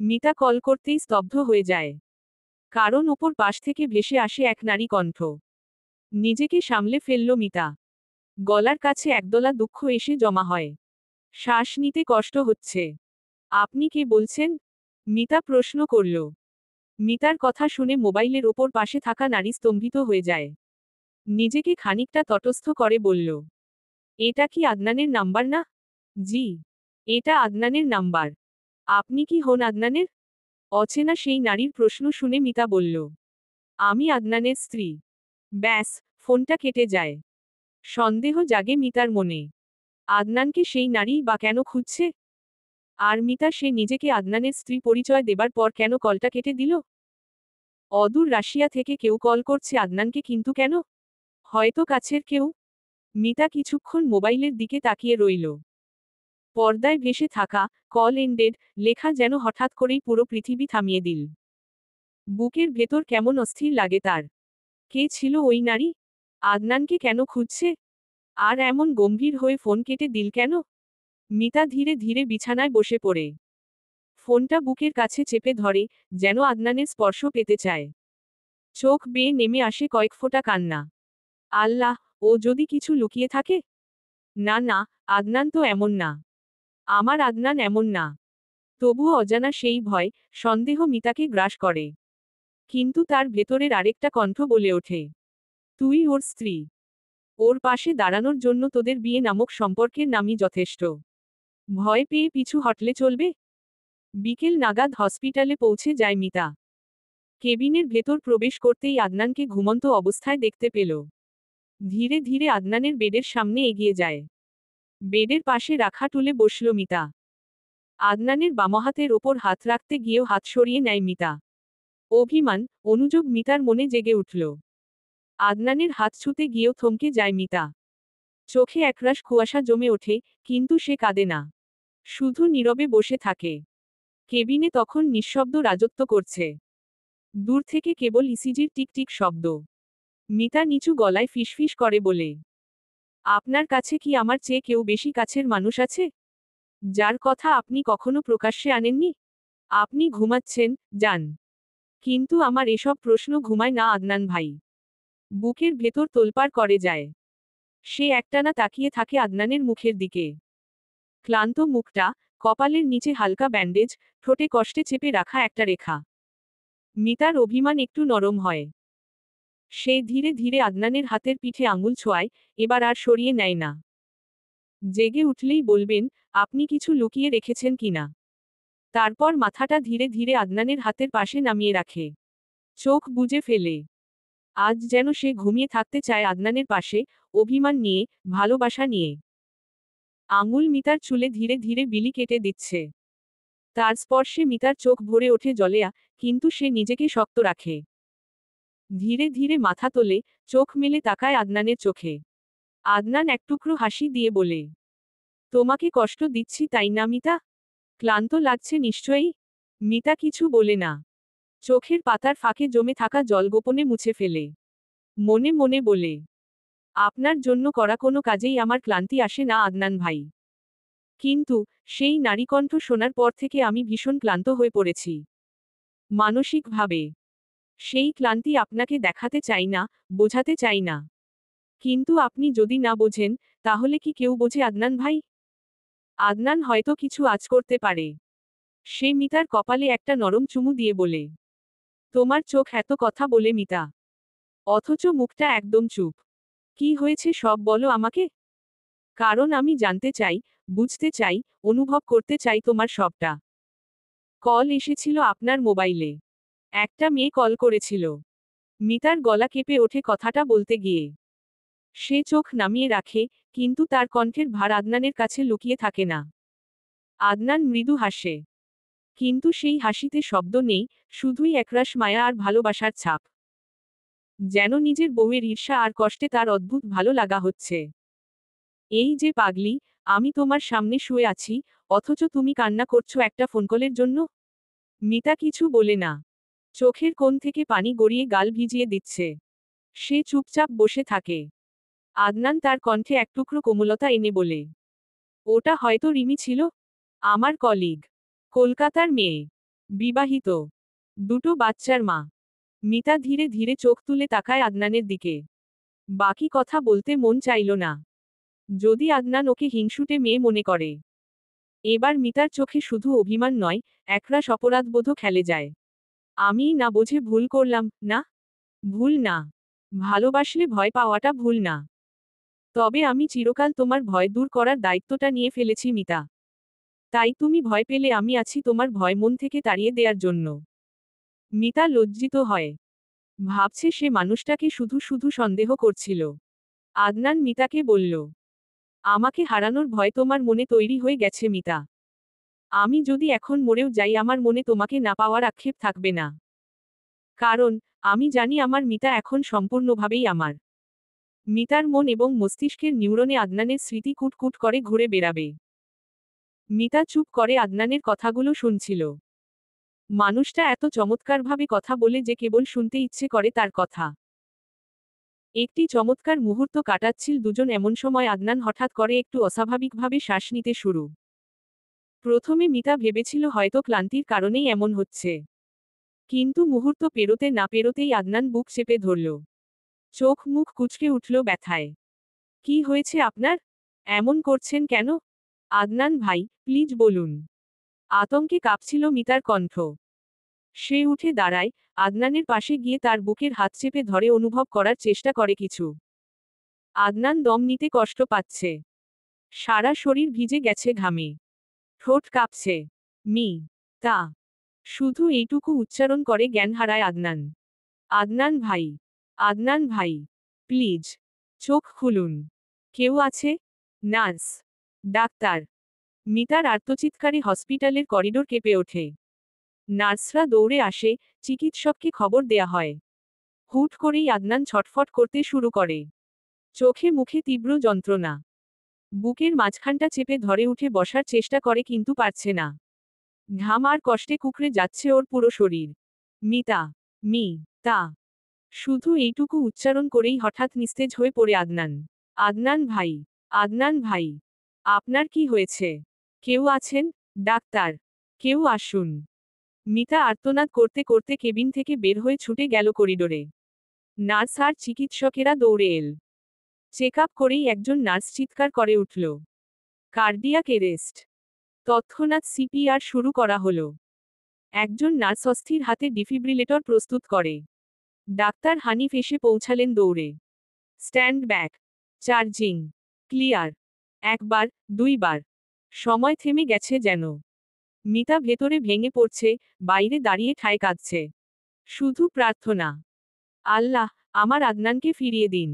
Mita call করতেই স্তব্ধ হয়ে যায়। কারণ ওপর পাশ থেকে ভেসে আসে এক নারী কণ্ঠ। নিজেকে সামলে ফেলল মিতা। গলার কাছে একদলা দুঃখ এসে জমা হয়। শ্বাস নিতে কষ্ট হচ্ছে। আপনি কে বলছেন? মিতা প্রশ্ন করল। মিতার কথা শুনে মোবাইলের ওপর পাশে থাকা নারী স্তম্ভিত হয়ে যায়। নিজেকে খানিকটা তটস্থ করে বলল, এটা কি আদনানের নাম্বার না? জি, এটা আদনানের নাম্বার। আপনি কি হন আদনানের? অচেনা সেই নারীর প্রশ্ন শুনে মিতা বলল, আমি আদনানের স্ত্রী। ব্যাস, ফোনটা কেটে যায়। সন্দেহ জাগে মিতার মনে। আদনানকে সেই নারীই বা কেন খুঁজছে? আর মিতা সে নিজেকে আদনানের স্ত্রী পরিচয় দেবার পর কেন কলটা কেটে দিল? অদূর রাশিয়া থেকে কেউ কল করছে আদনানকে, কিন্তু কেন? হয়তো কাছের কেউ। মিতা কিছুক্ষণ মোবাইলের দিকে তাকিয়ে রইল। পর্দায় ভেসে থাকা কল এন্ডেড লেখা যেন হঠাৎ করেই পুরো পৃথিবী থামিয়ে দিল। বুকের ভেতর কেমন অস্থির লাগে তার। কে ছিল ওই নারী? আদনানকে কেন খুঁজছে? আর এমন গম্ভীর হয়ে ফোন কেটে দিল কেন? মিতা ধীরে ধীরে বিছানায় বসে পড়ে ফোনটা বুকের কাছে চেপে ধরে, যেন আদনানের স্পর্শ পেতে চায়। চোখ বেয়ে নেমে আসে কয়েক ফোঁটা কান্না। আল্লাহ, ও যদি কিছু লুকিয়ে থাকে? না না, আদনান তো এমন না। আমার আদনান এমন না। তবুও অজানা সেই ভয়, সন্দেহ মিতাকে গ্রাস করে। কিন্তু তার ভেতরের আরেকটা কণ্ঠ বলে ওঠে, তুই ওর স্ত্রী। ওর পাশে দাঁড়ানোর জন্য তোদের বিয়ে নামক সম্পর্কের নামই যথেষ্ট। ভয় পেয়ে পিছু হটলে চলবে? বিকেল নাগাদ হসপিটালে পৌঁছে যায় মিতা। কেবিনের ভেতর প্রবেশ করতেই আদনানকে ঘুমন্ত অবস্থায় দেখতে পেল। ধীরে ধীরে আদনানের বেডের সামনে এগিয়ে যায়। বেডের পাশে রাখা টুলে বসল মিতা। আদনানের বামহাতের ওপর হাত রাখতে গিয়েও হাত সরিয়ে নেয় মিতা। অভিমান, অনুযোগ মিতার মনে জেগে উঠল। আদনানের হাত ছুঁতে গিয়েও থমকে যায় মিতা। চোখে একরাশ কুয়াশা জমে ওঠে, কিন্তু সে কাঁদে না। শুধু নীরবে বসে থাকে। কেবিনে তখন নিঃশব্দ রাজত্ব করছে। দূর থেকে কেবল ইসিজির টিকটিক শব্দ। মিতা নিচু গলায় ফিসফিস করে বলে, আপনার কাছে কি আমার চেয়ে কেউ বেশি কাছের মানুষ আছে? যার কথা আপনি কখনো প্রকাশ্যে আনেননি? আপনি ঘুমাচ্ছেন, যান। কিন্তু আমার এসব প্রশ্ন ঘুমায় না আদনান ভাই। বুকের ভেতর তোলপাড় করে যায়। সে একটানা তাকিয়ে থাকে আদনানের মুখের দিকে। ক্লান্ত মুখটা, কপালের নিচে হালকা ব্যান্ডেজ, ঠোঁটে কষ্টে চেপে রাখা একটা রেখা। মিতার অভিমান একটু নরম হয়। সে ধীরে ধীরে আদনানের হাতের পিঠে আঙুল ছোঁয়ায়, এবার আর সরিয়ে নেয় না। জেগে উঠলেই বলবেন, আপনি কিছু লুকিয়ে রেখেছেন কিনা। তারপর মাথাটা ধীরে ধীরে আদনানের হাতের পাশে নামিয়ে রাখে। চোখ বুজে ফেলে। আজ যেন সে ঘুমিয়ে থাকতে চায় আদনানের পাশে, অভিমান নিয়ে, ভালোবাসা নিয়ে। আঙুল মিতার চুলে ধীরে ধীরে বিলি কেটে দিচ্ছে। তার স্পর্শে মিতার চোখ ভরে ওঠে জলেয়া, কিন্তু সে নিজেকে শক্ত রাখে। ধীরে ধীরে মাথা তোলে, চোখ মেলে তাকায় আদনানের চোখে। আদনান এক টুকরো হাসি দিয়ে বলে, তোমাকে কষ্ট দিচ্ছি তাই না মিতা? ক্লান্ত লাগছে নিশ্চয়ই? মিতা কিছু বলে না। চোখের পাতার ফাঁকে জমে থাকা জল গোপনে মুছে ফেলে। মনে মনে বলে, আপনার জন্য করা কোনো কাজেই আমার ক্লান্তি আসে না আদনান ভাই। কিন্তু সেই নারীকণ্ঠ শোনার পর থেকে আমি ভীষণ ক্লান্ত হয়ে পড়েছি। মানসিকভাবে। সেই ক্লান্তি আপনাকে দেখাতে চাই না, বোঝাতে চাই না। কিন্তু আপনি যদি না বোঝেন, তাহলে কি কেউ বোঝে আদনান ভাই? আদনান হয়তো কিছু আঁচ করতে পারে। সে মিতার কপালে একটা নরম চুমু দিয়ে বলে, তোমার চোখ এত কথা বলে মিতা। অথচ মুখটা একদম চুপ। কি হয়েছে সব বলো আমাকে। কারণ আমি জানতে চাই, বুঝতে চাই, অনুভব করতে চাই তোমার সবটা। কল এসেছিল আপনার মোবাইলে। একটা মেয়ে কল করেছিল। মিতার গলা কেঁপে ওঠে কথাটা বলতে গিয়ে। সে চোখ নামিয়ে রাখে, কিন্তু তার কণ্ঠের ভার আদনানের কাছে লুকিয়ে থাকে না। আদনান মৃদু হাসে। কিন্তু সেই হাসিতে শব্দ নেই, শুধুই একরাশ মায়া আর ভালোবাসার ছাপ। যেন নিজের বউয়ের ঈর্ষা আর কষ্টে তার অদ্ভুত ভালো লাগা হচ্ছে। এই যে পাগলি, আমি তোমার সামনে শুয়ে আছি, অথচ তুমি কান্না করছো একটা ফোনকলের জন্য? মিতা কিছু বলে না। চোখের কোণ থেকে পানি গড়িয়ে গাল ভিজিয়ে দিচ্ছে। সে চুপচাপ বসে থাকে। আদনান তার কণ্ঠে এক টুকরো কোমলতা এনে বলে, ওটা হয়তো রিমি ছিল। আমার কলিগ। কলকাতার মেয়ে। বিবাহিত, দুটো বাচ্চার মা। মিতা ধীরে ধীরে চোখ তুলে তাকায় আদনানের দিকে। বাকি কথা বলতে মন চাইল না। যদি আদনান ওকে হিংসুটে মেয়ে মনে করে। এবার মিতার চোখে শুধু অভিমান নয়, একরাশ অপরাধবোধও খেলে যায়। আমি না বুঝে ভুল করলাম, না? ভুল না। ভালোবাসলে ভয় পাওয়াটা ভুল না। তবে আমি চিরকাল তোমার ভয় দূর করার দায়িত্বটা নিয়ে ফেলেছি মিতা। তাই তুমি ভয় পেলে আমি আছি তোমার ভয় মন থেকে তাড়িয়ে দেওয়ার জন্য। মিতা লজ্জিত হয়। ভাবছে সে মানুষটাকে শুধু শুধু সন্দেহ করছিল। আদনান মিতাকে বলল, আমাকে হারানোর ভয় তোমার মনে তৈরি হয়ে গেছে মিতা। আমি যদি এখন মরেও যাই আমার মনে তোমাকে না পাওয়ার আক্ষেপ থাকবে না। কারণ আমি জানি আমার মিতা এখন সম্পূর্ণভাবেই আমার। মিতার মন এবং মস্তিষ্কের নিউরনে আদনানের স্মৃতি কুটকুট করে ঘুরে বেড়াবে। মিতা চুপ করে আদনানের কথাগুলো শুনছিল। মানুষটা এত চমৎকারভাবে কথা বলে যে কেবল শুনতে ইচ্ছে করে তার কথা। একটি চমৎকার মুহূর্ত কাটাচ্ছিল দুজন, এমন সময় আদনান হঠাৎ করে একটু অস্বাভাবিকভাবে শ্বাস নিতে শুরু। প্রথমে মিতা ভেবেছিল হয়তো ক্লান্তির কারণেই এমন হচ্ছে। কিন্তু মুহূর্ত পেরোতে না পেরোতেই আদনান বুক চেপে ধরল। চোখ মুখ কুঁচকে উঠল ব্যথায়। কি হয়েছে আপনার? এমন করছেন কেন? আদনান ভাই, প্লিজ বলুন। আতঙ্কে কাঁপছিল মিতার কণ্ঠ। সে উঠে দাঁড়ায়, আদনানের পাশে গিয়ে তার বুকের হাত চেপে ধরে অনুভব করার চেষ্টা করে কিছু। আদনান দম নিতে কষ্ট পাচ্ছে। সারা শরীর ভিজে গেছে ঘামে। ঠোঁট কাঁপছে। মি তা শুধু এইটুকু উচ্চারণ করে জ্ঞান হারায় আদনান। আদনান ভাই, আদনান ভাই, প্লিজ, চোখ খুলুন। কেউ আছে? Nurse, doctor. মিতার আর্তচিৎকারে হসপিটালের করিডোর কেঁপে ওঠে। নার্সরা দৌড়ে আসে, চিকিৎসককে খবর দেয়া হয়। হুট করেই আদনান ছটফট করতে শুরু করে। চোখে মুখে তীব্র যন্ত্রণা। বুকের মাঝখানটা চেপে ধরে উঠে বসার চেষ্টা করে কিন্তু পারছে না। ঘাম আর কষ্টে কুকড়ে যাচ্ছে ওর পুরো শরীর। মিতা, মি তা শুধু এইটুকু উচ্চারণ করেই হঠাৎ নিস্তেজ হয়ে পড়ে আদনান। আদনান ভাই, আদনান ভাই, আপনার কি হয়েছে? কেউ আছেন? ডাক্তার, কেউ আসুন। মিতা আর্তনাদ করতে করতে কেবিন থেকে বের হয়ে ছুটে গেল করিডোরে। নার্স আর চিকিৎসকেরা দৌড়ে এল। চেক আপ করেই একজন নার্স চিৎকার করে উঠল, কার্ডিয়াক এরেস্ট। তৎক্ষণাৎ সিপিআর শুরু করা হলো। একজন নার্স অস্থির হাতে ডিফিব্রিলেটর প্রস্তুত করে। ডাক্তার হানিফ এসে পৌঁছালেন দৌড়ে। Stand back, charging, clear. একবার, দুইবার। সময় থেমে গেছে যেন। মিতা ভেতরে ভেঙে পড়ছে, বাইরে দাঁড়িয়ে ঠায় কাঁদছে। শুধু প্রার্থনা, আল্লাহ, আমার আদনানকে ফিরিয়ে দিন।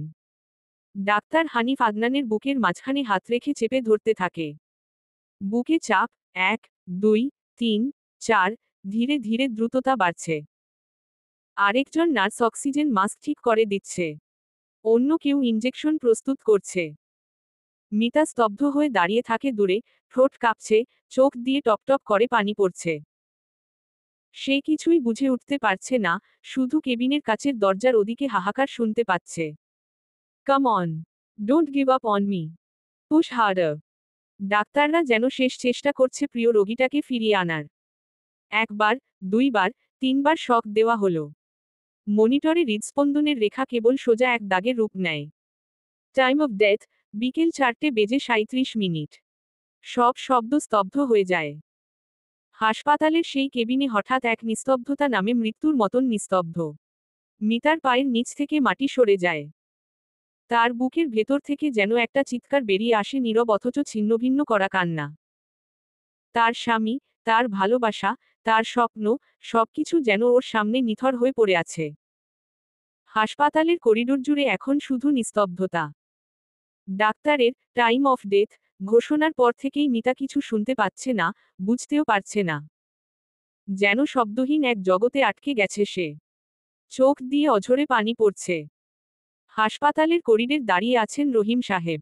ডাক্তার হানিফ আদনানের বুকের মাঝখানে হাত রেখে চেপে ধরতে থাকে। বুকে চাপ, 1, 2, 3, 4, ধীরে ধীরে দ্রুততা বাড়ছে। আরেকজন নার্স অক্সিজেন মাস্ক ঠিক করে দিচ্ছে। অন্য কেউ ইনজেকশন প্রস্তুত করছে। মিতা স্তব্ধ হয়ে দাঁড়িয়ে থাকে দূরে, ঠোঁট কাঁপছে, চোখ দিয়ে টপটপ করে পানি পড়ছে। সে কিছুই বুঝে উঠতে পারছে না, শুধু কেবিনের কাচের দরজার ওদিকে হাহাকার শুনতে পাচ্ছে। Come on, don't give up on me, push harder. ডাক্তাররা যেন শেষ চেষ্টা করছে প্রিয় রোগীটাকে ফিরিয়ে আনার। একবার, দুইবার, তিনবার শক দেওয়া হলো। মনিটরে হৃদস্পন্দনের রেখা কেবল সোজা এক দাগের রূপ নেয়। টাইম অফ ডেথ, বিকেল 4:37। সব শব্দ স্তব্ধ হয়ে যায়। হাসপাতালের সেই কেবিনে হঠাৎ এক নিস্তব্ধতা নামে মৃত্যুর মতন নিস্তব্ধ। মিতার পায়ের নিচ থেকে মাটি সরে যায়। তার বুকের ভেতর থেকে যেন একটা চিৎকার বেরিয়ে আসে, নীরব অথচ ছিন্নভিন্ন করা কান্না। তার স্বামী, তার ভালোবাসা, তার স্বপ্ন, সবকিছু যেন ওর সামনে নিথর হয়ে পড়ে আছে। হাসপাতালের করিডোর জুড়ে এখন শুধু নিস্তব্ধতা। ডাক্তারের টাইম অফ ডেথ ঘোষণার পর থেকেই মিতা কিছু শুনতে পাচ্ছে না, বুঝতেও পারছে না। যেন শব্দহীন এক জগতে আটকে গেছে সে। চোখ দিয়ে অঝরে পানি পড়ছে। হাসপাতালের করিডোরে দাঁড়িয়ে আছেন রহিম সাহেব।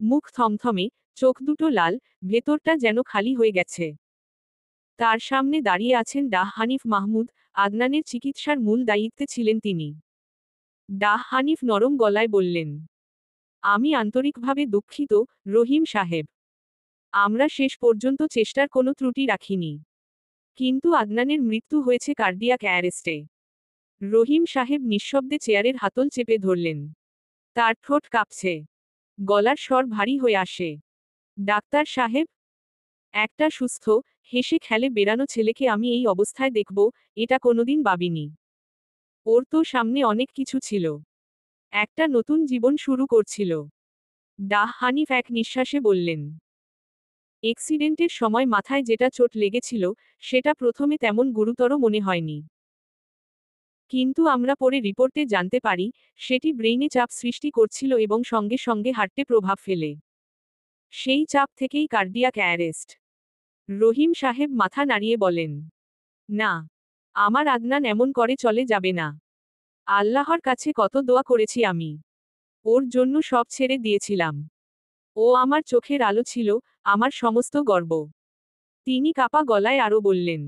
মুখ থমথমে, চোখ দুটো লাল, ভেতরটা যেন খালি হয়ে গেছে। তার সামনে দাঁড়িয়ে আছেন ডাঃ হানিফ মাহমুদ, আদনানের চিকিৎসার মূল দায়িত্বে ছিলেন তিনি। ডাঃ হানিফ নরম গলায় বললেন, আমি আন্তরিকভাবে দুঃখিত, রহিম সাহেব। আমরা শেষ পর্যন্ত চেষ্টার কোনো ত্রুটি রাখিনি। কিন্তু আদনানের মৃত্যু হয়েছে কার্ডিয়াক অ্যারেস্টে। রহিম সাহেব নিঃশব্দে চেয়ারের হাতল চেপে ধরলেন। তার ঠোঁট কাঁপছে, গলার স্বর ভারী হয়ে আসে। ডাক্তার সাহেব, একটা সুস্থ, হেসে খেলে বেড়ানো ছেলেকে আমি এই অবস্থায় দেখব, এটা কোনোদিন ভাবিনি। ওর তো সামনে অনেক কিছু ছিল। একটা নতুন জীবন শুরু করছিল। হানিফ এক নিঃশ্বাসে বললেন। এক্সিডেন্টের সময় মাথায় যেটা চোট লেগেছিল, সেটা প্রথমে তেমন গুরুতর মনে হয়নি। কিন্তু আমরা পরে রিপোর্টে জানতে পারি, সেটি ব্রেইনে চাপ সৃষ্টি করছিল এবং সঙ্গে সঙ্গে হার্টে প্রভাব ফেলে। সেই চাপ থেকেই কার্ডিয়াক অ্যারেস্ট। রহিম সাহেব মাথা নাড়িয়ে বলেন, না, আমার আদনান এমন করে চলে যাবে না। আল্লাহর কাছে কত দোয়া করেছি আমি। ওর জন্য সব ছেড়ে দিয়েছিলাম। ও আমার চোখের আলো ছিল, আমার সমস্ত গর্ব। তিনি কাপা গলায় আরো বললেন,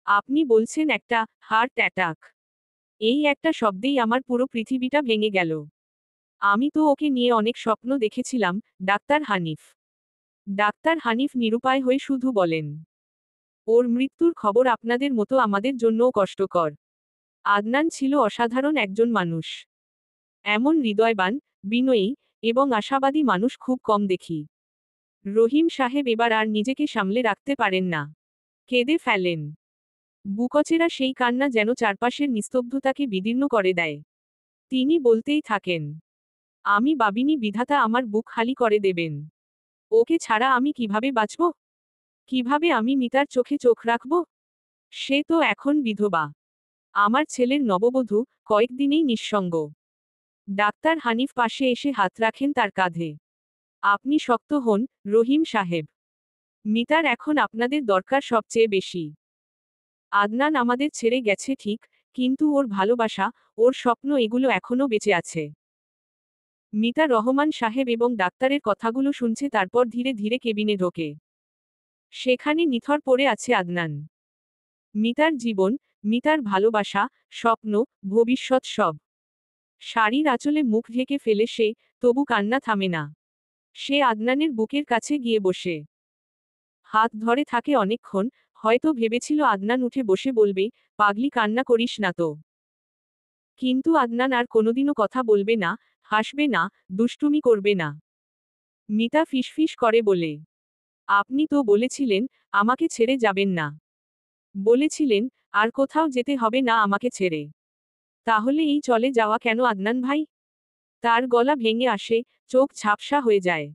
আপনি বলছেন একটা হার্ট অ্যাটাক? এই একটা শব্দেই আমার পুরো পৃথিবীটা ভেঙে গেল। আমি তো ওকে নিয়ে অনেক স্বপ্ন দেখেছিলাম। ডাক্তার হানিফ। ডাক্তার হানিফ নিরুপায় হয়ে শুধু বলেন, ওর মৃত্যুর খবর আপনাদের মতো আমাদের জন্যও কষ্টকর। আদনান ছিল অসাধারণ একজন মানুষ। এমন হৃদয়বান, বিনয়ী এবং আশাবাদী মানুষ খুব কম দেখি। রহিম সাহেব এবার আর নিজেকে সামলে রাখতে পারেন না। কেঁদে ফেলেন। বুকচেরা সেই কান্না যেন চারপাশের নিস্তব্ধতাকে বিদীর্ণ করে দেয়। তিনি বলতেই থাকেন, আমি ভাবিনি বিধাতা আমার বুক খালি করে দেবেন। ওকে ছাড়া আমি কিভাবে বাঁচব? কিভাবে আমি মিতার চোখে চোখ রাখব? সে তো এখন বিধবা। আমার ছেলের নববধূ, কয়েকদিনেই নিঃসঙ্গ। ডাক্তার হানিফ পাশে এসে হাত রাখেন তার কাঁধে। আপনি শক্ত হন, রহিম সাহেব। মিতার এখন আপনাদের দরকার সবচেয়ে বেশি। আদনান আমাদের ছেড়ে গেছে ঠিক, কিন্তু ওর ভালোবাসা, ওর স্বপ্ন এগুলো এখনো বেঁচে আছে। মিতা রহমান সাহেব এবং ডাক্তারের কথাগুলো শুনছে, তারপর ধীরে ধীরে কেবিনে ঢোকে। সেখানে নিথর পড়ে আছে আদনান। মিতার জীবন, মিতার ভালোবাসা, স্বপ্ন, ভবিষ্যৎ সব। শাড়ির আঁচলে মুখ ঢেকে ফেলে সে, তবু কান্না থামে না। সে আদনানের বুকের কাছে গিয়ে বসে হাত ধরে থাকে অনেকক্ষণ। হয়তো ভেবেছিল আদনান উঠে বসে বলবে, পাগলি কান্না করিস না তো। কিন্তু আদনান আর কোনোদিনও কথা বলবে না, হাসবে না, দুষ্টুমি করবে না। মিতা ফিসফিস করে বলে, আপনি তো বলেছিলেন, আমাকে ছেড়ে যাবেন না। বলেছিলেন, আর কোথাও যেতে হবে না আমাকে ছেড়ে। তাহলে এই চলে যাওয়া কেন আদনান ভাই? তার গলা ভেঙে আসে, চোখ ঝাপসা হয়ে যায়।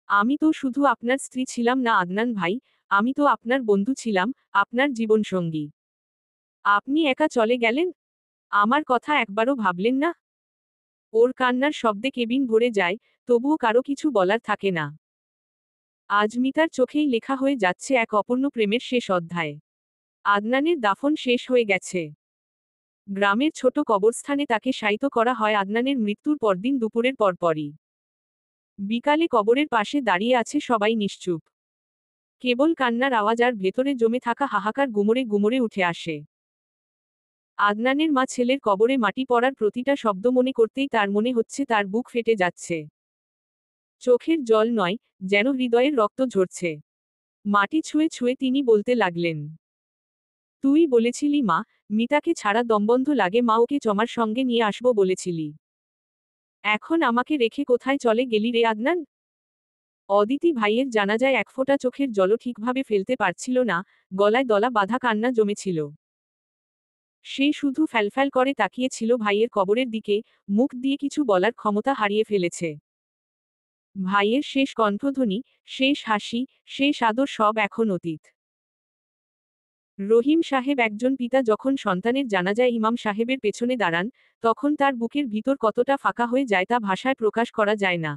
আমি তো শুধু আপনার স্ত্রী ছিলাম না আদনান ভাই, আমি তো আপনার বন্ধু ছিলাম, আপনার জীবনসঙ্গী। আপনি একা চলে গেলেন? আমার কথা একবারও ভাবলেন না? ওর কান্নার শব্দে কেবিন ভরে যায়, তবুও কারো কিছু বলার থাকে না। আজ মিতার চোখেই লেখা হয়ে যাচ্ছে এক অপূর্ণ প্রেমের শেষ অধ্যায়। আদনানের দাফন শেষ হয়ে গেছে। গ্রামের ছোট কবরস্থানে তাকে শায়িত করা হয় আদনানের মৃত্যুর পরদিন দুপুরের পরপরই। বিকালে কবরের পাশে দাঁড়িয়ে আছে সবাই নিশ্চুপ। কেবল কান্নার আওয়াজ আর ভেতরে জমে থাকা হাহাকার গুমরে গুমরে উঠে আসে। আদনানের মা ছেলের কবরে মাটি পড়ার প্রতিটা শব্দ মনে করতেই তার মনে হচ্ছে তার বুক ফেটে যাচ্ছে। চোখের জল নয়, যেন হৃদয়ের রক্ত ঝরছে। মাটি ছুঁয়ে ছুঁয়ে তিনি বলতে লাগলেন, তুই বলেছিলি মা, মিতাকে ছাড়া দমবন্ধ লাগে, মা ওকে চমার সঙ্গে নিয়ে আসবো বলেছিলি। এখন আমাকে রেখে কোথায় চলে গেলি রে আদনান? অদিতি ভাইয়ের জানাজায় একফোঁটা চোখের জলও ঠিকভাবে ফেলতে পারছিল না, গলায় দলা বাঁধা কান্না জমেছিল। সে শুধু ফ্যালফ্যাল করে তাকিয়েছিল ভাইয়ের কবরের দিকে, মুখ দিয়ে কিছু বলার ক্ষমতা হারিয়ে ফেলেছে। ভাইয়ের শেষ কণ্ঠধ্বনি, শেষ হাসি, শেষ আদর সব এখন অতীত। রহিম সাহেব একজন পিতা যখন সন্তানের জানাজায় ইমাম সাহেবের পেছনে দাঁড়ান, তখন তার বুকের ভিতর কতটা ফাঁকা হয়ে যায় তা ভাষায় প্রকাশ করা যায় না।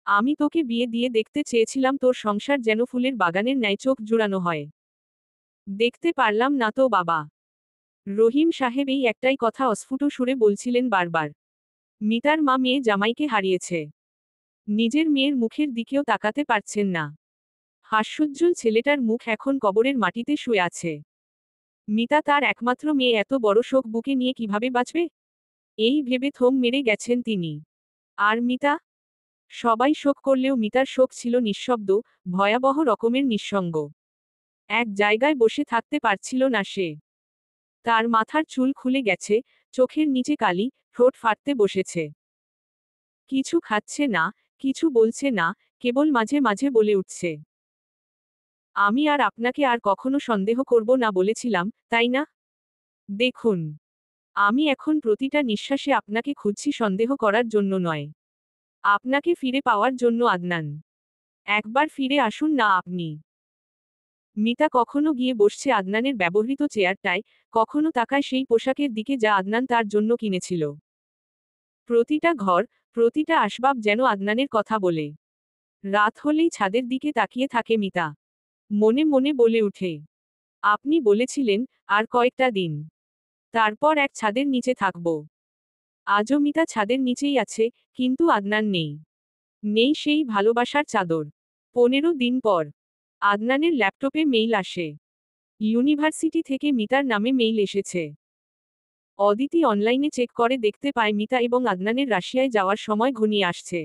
আমি তোকে বিয়ে দিয়ে দেখতে চেয়েছিলাম, তোর সংসার যেন ফুলের বাগানের ন্যায় চোখ জুড়ানো হয়। দেখতে পারলাম না তো বাবা। রহিম সাহেব এই একটাই কথা অস্ফুট সুরে বলছিলেন বারবার। মিতার মা মেয়ে জামাইকে হারিয়েছে। নিজের মেয়ের মুখের দিকেও তাকাতে পারছেন না। হাস্যোজ্জ্বল ছেলেটার মুখ এখন কবরের মাটিতে শুয়ে আছে। মিতা তার একমাত্র মেয়ে, এত বড় শোক বুকে নিয়ে কিভাবে বাঁচবে? এই ভেবে থম মেরে গেছেন তিনি। আর মিতা? সবাই শোক করলেও মিতার শোক ছিল নিঃশব্দ, ভয়াবহ রকমের নিঃসঙ্গ। এক জায়গায় বসে থাকতে পারছিল না সে। তার মাথার চুল খুলে গেছে, চোখের নিচে কালি, ঠোঁট ফাটতে বসেছে। কিছু খাচ্ছে না, কিছু বলছে না, কেবল মাঝে মাঝে বলে উঠছে, আমি আর আপনাকে আর কখনো সন্দেহ করব না বলেছিলাম, তাই না? দেখুন, আমি এখন প্রতিটা নিঃশ্বাসে আপনাকে খুঁজছি, সন্দেহ করার জন্য নয়। আপনাকে ফিরে পাওয়ার জন্য আদনান। একবার ফিরে আসুন না আপনি। মিতা কখনো গিয়ে বসছে আদনানের ব্যবহৃত চেয়ারটায়, কখনো তাকায় সেই পোশাকের দিকে যা আদনান তার জন্য কিনেছিল। প্রতিটা ঘর, প্রতিটা আসবাব যেন আদনানের কথা বলে। রাত হলেই ছাদের দিকে তাকিয়ে থাকে মিতা। মনে মনে বলে উঠে, আপনি বলেছিলেন, আর কয়েকটা দিন। তারপর এক ছাদের নিচে থাকব। আজও মিতা ছাদের নিচেই আছে, কিন্তু আদনান নেই। নেই সেই ভালোবাসার চাদর। 15 দিন পর আদনানের ল্যাপটপে মেইল আসে। ইউনিভার্সিটি থেকে মিতার নামে মেইল এসেছে। অদিতি অনলাইনে চেক করে দেখতে পায় মিতা এবং আদনানের রাশিয়ায় যাওয়ার সময় ঘনিয়ে আসছে।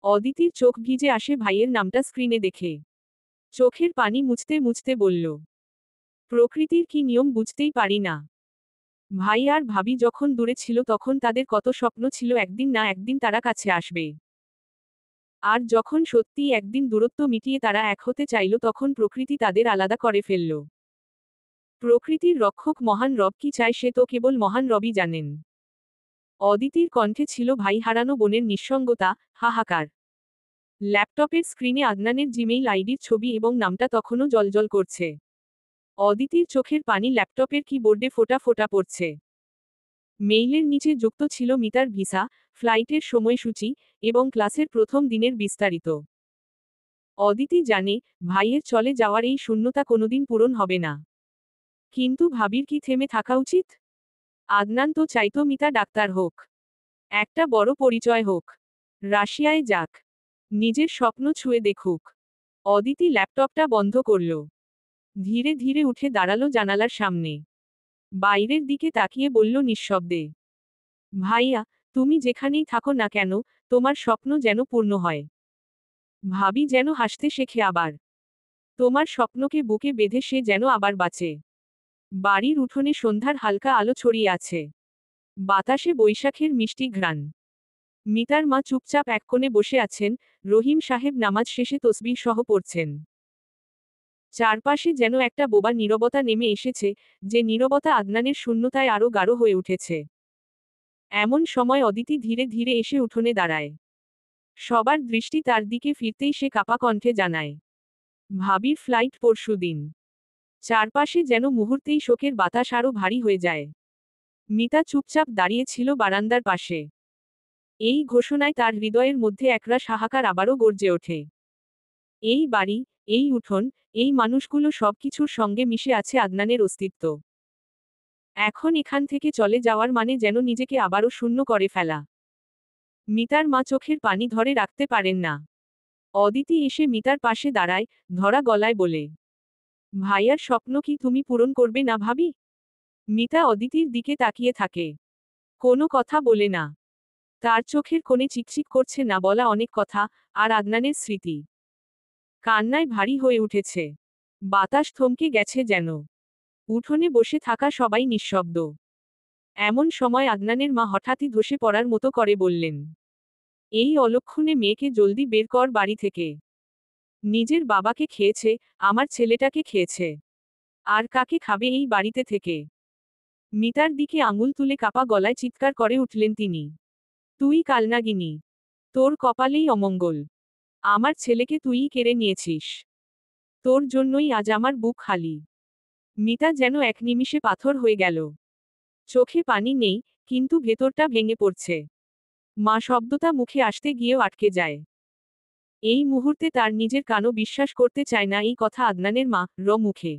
অদিতির চোখ ভিজে আসে ভাইয়ের নামটা স্ক্রিনে দেখে। চোখের পানি মুছতে মুছতে বলল, প্রকৃতির কি নিয়ম বুঝতেই পারি না। ভাই আর ভাবি যখন দূরে ছিল তখন তাদের কত স্বপ্ন ছিল একদিন না একদিন তারা কাছে আসবে। আর যখন সত্যিই একদিন দূরত্ব মিটিয়ে তারা এক হতে চাইল তখন প্রকৃতি তাদের আলাদা করে ফেলল। প্রকৃতির রক্ষক মহান রব কি চায় সে তো কেবল মহান রবই জানেন। অদিতির কণ্ঠে ছিল ভাই হারানো বোনের নিঃসঙ্গতা, হাহাকার। ল্যাপটপের স্ক্রিনে আদনানের জিমেইল আইডির ছবি এবং নামটা তখনও জ্বলজ্বল করছে। অদিতির চোখের পানি ল্যাপটপের কিবোর্ডে ফোঁটা ফোঁটা পড়ছে। মেইলের নিচে যুক্ত ছিল মিতার ভিসা, ফ্লাইটের সময়সূচি, এবং ক্লাসের প্রথম দিনের বিস্তারিত। অদিতি জানে, ভাইয়ের চলে যাওয়ার এই শূন্যতা কোনোদিন পূরণ হবে না। কিন্তু ভাবির কি থেমে থাকা উচিত? আদনান তো চাইতো মিতা ডাক্তার হোক। একটা বড় পরিচয় হোক। রাশিয়ায় যাক। নিজের স্বপ্ন ছুঁয়ে দেখুক। অদিতি ল্যাপটপটা বন্ধ করল। ধীরে ধীরে উঠে দাঁড়ালো জানালার সামনে। বাইরের দিকে তাকিয়ে বলল নিঃশব্দে, ভাইয়া, তুমি যেখানেই থাকো না কেন, তোমার স্বপ্ন যেন পূর্ণ হয়। ভাবি যেন হাসতে শেখে আবার। তোমার স্বপ্নকে বুকে বেঁধে সে যেন আবার বাঁচে। বাড়ির উঠোনে সন্ধ্যার হালকা আলো ছড়িয়ে আছে। বাতাসে বৈশাখের মিষ্টি ঘ্রাণ। মিতার মা চুপচাপ এক কোণে বসে আছেন, রহিম সাহেব নামাজ শেষে তসবিহ সহ পড়ছেন। চারপাশে যেন একটা বোবা নীরবতা নেমে এসেছে, যে নীরবতা আদনানের শূন্যতায় আরও গাঢ় হয়ে উঠেছে। এমন সময় অদিতি ধীরে ধীরে এসে উঠোনে দাঁড়ায়। সবার দৃষ্টি তার দিকে ফিরতেই সে কাপা কণ্ঠে জানায়, ভাবির ফ্লাইট পরশুদিন। চারপাশে যেন মুহূর্তেই শোকের বাতাস আরও ভারী হয়ে যায়। মিতা চুপচাপ দাঁড়িয়ে ছিল বারান্দার পাশে। এই ঘোষণায় তার হৃদয়ের মধ্যে একরাশ হাহাকার আবারও গর্জে ওঠে। এই বাড়ি, এই উঠোন, এই মানুষগুলো সবকিছুর সঙ্গে মিশে আছে আদনানের অস্তিত্ব। এখন এখান থেকে চলে যাওয়ার মানে যেন নিজেকে আবারও শূন্য করে ফেলা। মিতার মা চোখের পানি ধরে রাখতে পারেন না। অদিতি এসে মিতার পাশে দাঁড়ায়, ধরা গলায় বলে, ভাইয়ার স্বপ্ন কি তুমি পূরণ করবে না ভাবি? মিতা অদিতির দিকে তাকিয়ে থাকে। কোনো কথা বলে না। তার চোখের কোণে চিকচিক করছে না বলা অনেক কথা, আর আদনানের স্মৃতি। কান্নায় ভারী হয়ে উঠেছে। বাতাস থমকে গেছে যেন। উঠোনে বসে থাকা সবাই নিঃশব্দ। এমন সময় আদনানের মা হঠাৎই ধসে পড়ার মতো করে বললেন, এই অলক্ষণে মেয়েকে জলদি বের কর বাড়ি থেকে। নিজের বাবাকে খেয়েছে, আমার ছেলেটাকে খেয়েছে। আর কাকে খাবে এই বাড়িতে থেকে? মিতার দিকে আঙুল তুলে কাপা গলায় চিৎকার করে উঠলেন তিনি, তুই কালনাগিনী। তোর কপালেই অমঙ্গল। আমার ছেলেকে তুইই কেড়ে নিয়েছিস। তোর জন্যই আজ আমার বুক খালি। মিতা যেন এক নিমিষে পাথর হয়ে গেল। চোখে পানি নেই, কিন্তু ভেতরটা ভেঙে পড়ছে। মা শব্দটা মুখে আসতে গিয়েও আটকে যায়। এই মুহূর্তে তার নিজের কানও বিশ্বাস করতে চায় না এই কথা আদনানের মা মুখে।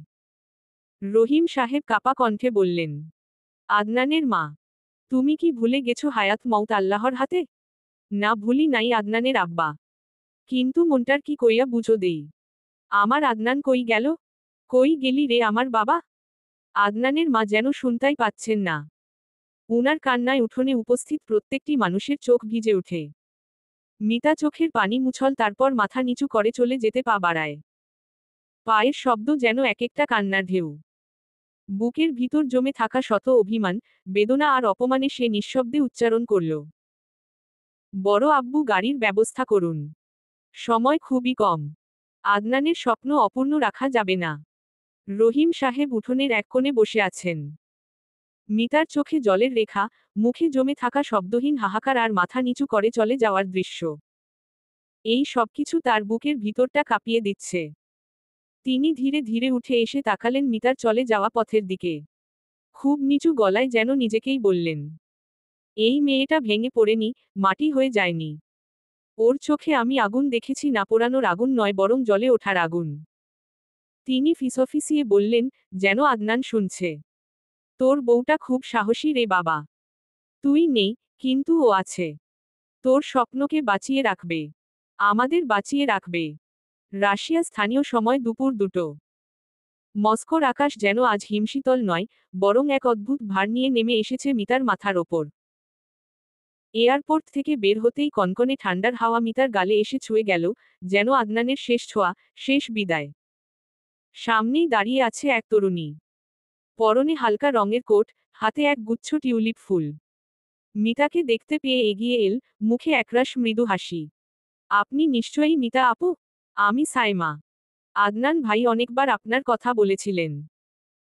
রহিম সাহেব কাপা কণ্ঠে বললেন, আদনানের মা, তুমি কি ভুলে গেছো হায়াত মউত আল্লাহর হাতে? না ভুলি নাই আদনানের আব্বা। কিন্তু মনটার কি কইয়া বুঝো দেই। আমার আদনান কই গেল? কই গেলি রে আমার বাবা? আদনানের মা যেন শুনতাই পাচ্ছেন না। উনার কান্নায় উঠোনে উপস্থিত প্রত্যেকটি মানুষের চোখ ভিজে ওঠে। মিতা চোখের পানি মুছল তারপর মাথা নিচু করে চলে যেতে পা বাড়ায়। পায়ের শব্দ যেন এক একটা কান্নার ঢেউ। বুকের ভিতর জমে থাকা শত অভিমান, বেদনা আর অপমানে সে নিঃশব্দে উচ্চারণ করল, বড় আব্বু, গাড়ির ব্যবস্থা করুন। সময় খুবই কম। আদনানের স্বপ্ন অপূর্ণ রাখা যাবে না। রহিম সাহেব উঠোনের এক কোণে বসে আছেন। মিতার চোখে জলের রেখা, মুখে জমে থাকা শব্দহীন হাহাকার আর মাথা নিচু করে চলে যাওয়ার দৃশ্য। এই সবকিছু তার বুকের ভিতরটা কাঁপিয়ে দিচ্ছে। তিনি ধীরে ধীরে উঠে এসে তাকালেন মিতার চলে যাওয়া পথের দিকে। খুব নিচু গলায় যেন নিজেকেই বললেন, এই মেয়েটা ভেঙে পড়েনি, মাটি হয়ে যায়নি। ওর চোখে আমি আগুন দেখেছি, না পোড়ানোর আগুন নয়, বরং জ্বলে ওঠার আগুন। তিনি ফিসফিসিয়ে বললেন, যেন আদনান শুনছে, তোর বউটা খুব সাহসী রে বাবা। তুই নেই, কিন্তু ও আছে। তোর স্বপ্নকে বাঁচিয়ে রাখবে, আমাদের বাঁচিয়ে রাখবে। রাশিয়া স্থানীয় সময় দুপুর 2টো। মস্কোর আকাশ যেন আজ হিমশীতল নয়, বরং এক অদ্ভুত ভার নিয়ে নেমে এসেছে মিতার মাথার ওপর। এয়ারপোর্ট থেকে বের হতেই কনকনে ঠান্ডার হাওয়া মিতার গালে এসে ছুঁয়ে গেল, যেন আদনানের শেষ ছোঁয়া, শেষ বিদায়। সামনেই দাঁড়িয়ে আছে এক তরুণী। পরনে হালকা রঙের কোট, হাতে এক গুচ্ছ টিউলিপ ফুল। মিতাকে দেখতে পেয়ে এগিয়ে এল, মুখে একরাশ মৃদু হাসি। আপনি নিশ্চয়ই মিতা আপু? আমি সাইমা। আদনান ভাই অনেকবার আপনার কথা বলেছিলেন।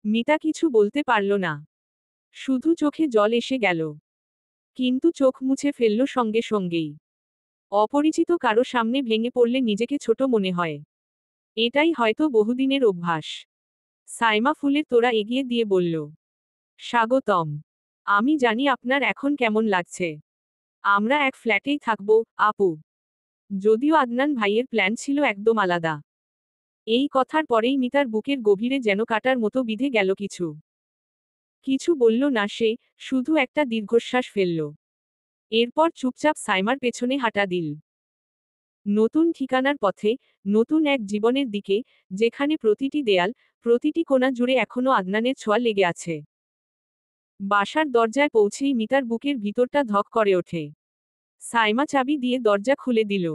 মিতা কিছু বলতে পারল না। শুধু চোখে জল এসে গেল। কিন্তু চোখ মুছে ফেলল সঙ্গে সঙ্গেই। অপরিচিত কারো সামনে ভেঙে পড়লে নিজেকে ছোট মনে হয়। এটাই হয়তো বহুদিনের অভ্যাস। সাইমা ফুলের তোড়া এগিয়ে দিয়ে বলল, স্বাগতম। আমি জানি আপনার এখন কেমন লাগছে। আমরা এক ফ্ল্যাটেই থাকব, আপু। যদিও আদনান ভাইয়ের প্ল্যান ছিল একদম আলাদা। এই কথার পরেই মিতার বুকের গভীরে যেন কাটার মতো বিঁধে গেল কিছু। কিছু বলল না সে, শুধু একটা দীর্ঘশ্বাস ফেলল। এরপর চুপচাপ সাইমার পেছনে হাঁটা দিল। নতুন ঠিকানার পথে, নতুন এক জীবনের দিকে, যেখানে প্রতিটি দেয়াল, প্রতিটি কোণা জুড়ে এখনো আদনানের ছোঁয়া লেগে আছে। বাসার দরজায় পৌঁছেই মিতার বুকের ভিতরটা ধক করে ওঠে। সাইমা চাবি দিয়ে দরজা খুলে দিল।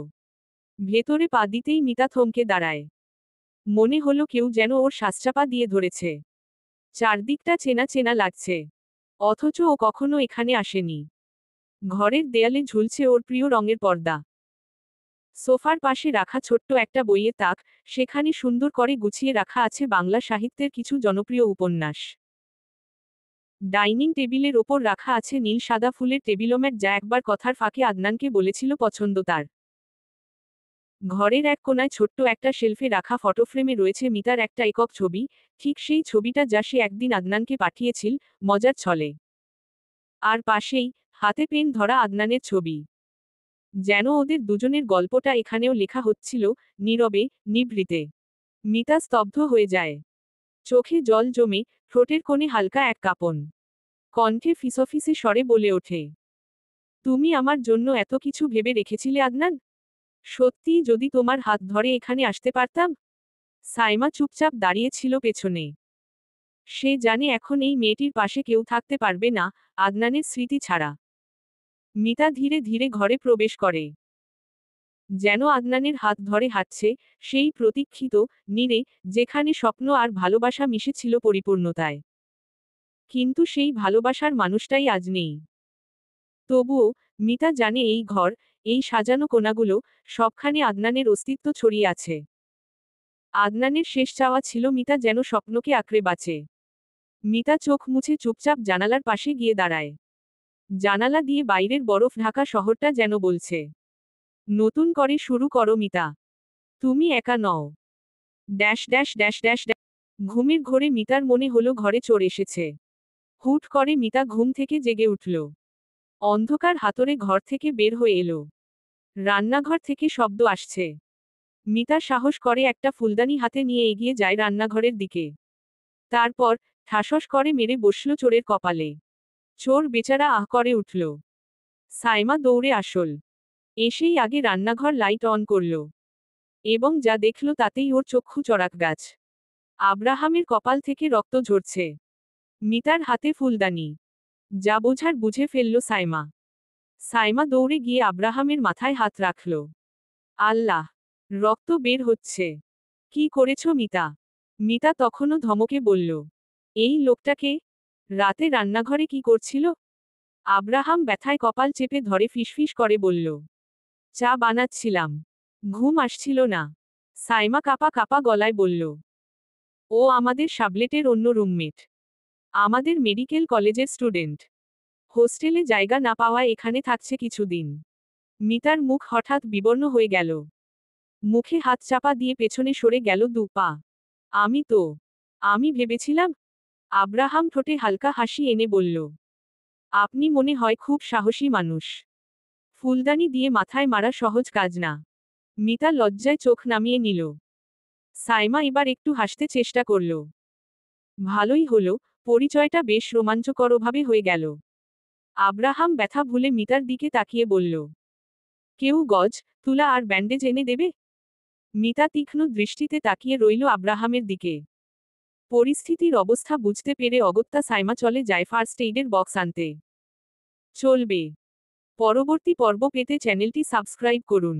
ভেতরে পা দিতেই মিতা থমকে দাঁড়ায়। মনে হলো কেউ যেন ওর শ্বাসচাপা দিয়ে ধরেছে। চারদিকটা চেনা চেনা লাগছে। অথচ ও কখনো এখানে আসেনি। ঘরের দেয়ালে ঝুলছে ওর প্রিয় রঙের পর্দা। সোফার পাশে রাখা ছোট্ট একটা বইয়ের তাক, সেখানে সুন্দর করে গুছিয়ে রাখা আছে বাংলা সাহিত্যের কিছু জনপ্রিয় উপন্যাস। ডাইনিং টেবিলের ওপর রাখা আছে নীল সাদা ফুলের টেবিলোম্যাট, যা একবার কথার ফাঁকে আদনানকে বলেছিল পছন্দ তার। ঘরের এক কোণায় ছোট্ট একটা শেলফে রাখা ফটোফ্রেমে রয়েছে মিতার একটা একক ছবি, ঠিক সেই ছবিটা যা সে একদিন আদনানকে পাঠিয়েছিল, মজার ছলে। আর পাশেই, হাতে পেন ধরা আদনানের ছবি। যেন ওদের দুজনের গল্পটা এখানেও লেখা হচ্ছিল, নীরবে, নিভৃতে। মিতা স্তব্ধ হয়ে যায়। চোখে জল জমে, ঠোঁটের কোণে হালকা এক কাঁপন। কণ্ঠে ফিসফিসে স্বরে বলে ওঠে, তুমি আমার জন্য এত কিছু ভেবে রেখেছিলে আদনান? সত্যিই যদি তোমার হাত ধরে এখানে আসতে পারতাম? সাইমা চুপচাপ দাঁড়িয়েছিল পেছনে। সে জানে এখন এই মেয়েটির পাশে কেউ থাকতে পারবে না, আদনানের স্মৃতি ছাড়া। মিতা ধীরে ধীরে ঘরে প্রবেশ করে। যেন আদনানের হাত ধরে হাঁটছে, সেই প্রতীক্ষিত নীড়ে, যেখানে স্বপ্ন আর ভালোবাসা মিশেছিল পরিপূর্ণতায়। কিন্তু সেই ভালোবাসার মানুষটাই আজ নেই। তবুও, মিতা জানে এই ঘর, এই সাজানো কোণাগুলো, সবখানে আদনানের অস্তিত্ব ছড়িয়ে আছে। আদনানের শেষ চাওয়া ছিল মিতা যেন স্বপ্নকে আঁকড়ে বাঁচে। মিতা চোখ মুছে চুপচাপ জানালার পাশে গিয়ে দাঁড়ায়। জানালা দিয়ে বাইরের বরফ ঢাকা শহরটা যেন বলছে, নতুন করে শুরু করো মিতা। তুমি একা নও। Dash dash dash dash dash. ঘুমের ঘোরে মিতার মনে হলো ঘরে চোর এসেছে। হুট করে মিতা ঘুম থেকে জেগে উঠল। অন্ধকার হাতরে ঘর থেকে বের হয়ে এলো। রান্নাঘর থেকে শব্দ আসছে। মিতা সাহস করে একটা ফুলদানি হাতে নিয়ে এগিয়ে যায় রান্নাঘরের দিকে। তারপর, ঠাসস করে মেরে বসল চোরের কপালে। চোর বেচারা আহ করে উঠল। সাইমা দৌড়ে আসল। এসেই আগে রান্নাঘর লাইট অন করল। এবং যা দেখল তাতেই ওর চক্ষু চড়াক গাছ। আব্রাহামের কপাল থেকে রক্ত ঝরছে। মিতার হাতে ফুলদানি। যা বোঝার বুঝে ফেলল সাইমা। সাইমা দৌড়ে গিয়ে আব্রাহামের মাথায় হাত রাখল। আল্লাহ! রক্ত বের হচ্ছে। কি করেছ মিতা? মিতা তখনও ধমকে বলল, এই লোকটাকে? রাতে রান্নাঘরে কি করছিল? আব্রাহাম ব্যথায় কপাল চেপে ধরে ফিসফিস করে বলল, চা বানাচ্ছিলাম। ঘুম আসছিল না। সাইমা কাপা কাপা গলায় বলল, ও আমাদের সাবলেটের অন্য রুমমেট। আমাদের মেডিকেল কলেজের স্টুডেন্ট। হোস্টেলে জায়গা না পাওয়ায় এখানে থাকছে কিছুদিন। মিতার মুখ হঠাৎ বিবর্ণ হয়ে গেল। মুখে হাত চাপা দিয়ে পেছনে সরে গেল 2 পা। আমি ভেবেছিলাম। আব্রাহাম ঠোঁটে হালকা হাসি এনে বলল, আপনি মনে হয় খুব সাহসী মানুষ। ফুলদানি দিয়ে মাথায় মারা সহজ কাজ না। মিতা লজ্জায় চোখ নামিয়ে নিল। সাইমা এবার একটু হাসতে চেষ্টা করল। ভালোই হলো, পরিচয়টা বেশ রোমাঞ্চকরভাবে হয়ে গেল। আব্রাহাম ব্যথা ভুলে মিতার দিকে তাকিয়ে বলল, কেউ গজ, তুলা আর ব্যান্ডেজ এনে দেবে? মিতা তীক্ষ্ণ দৃষ্টিতে তাকিয়ে রইল আব্রাহামের দিকে। পরিস্থিতির অবস্থা বুঝতে পেরে অগত্যা সাইমা চলে যায় ফার্স্ট এইডের বক্স আনতে। চলবে। পরবর্তী পর্ব পেতে চ্যানেলটি সাবস্ক্রাইব করুন।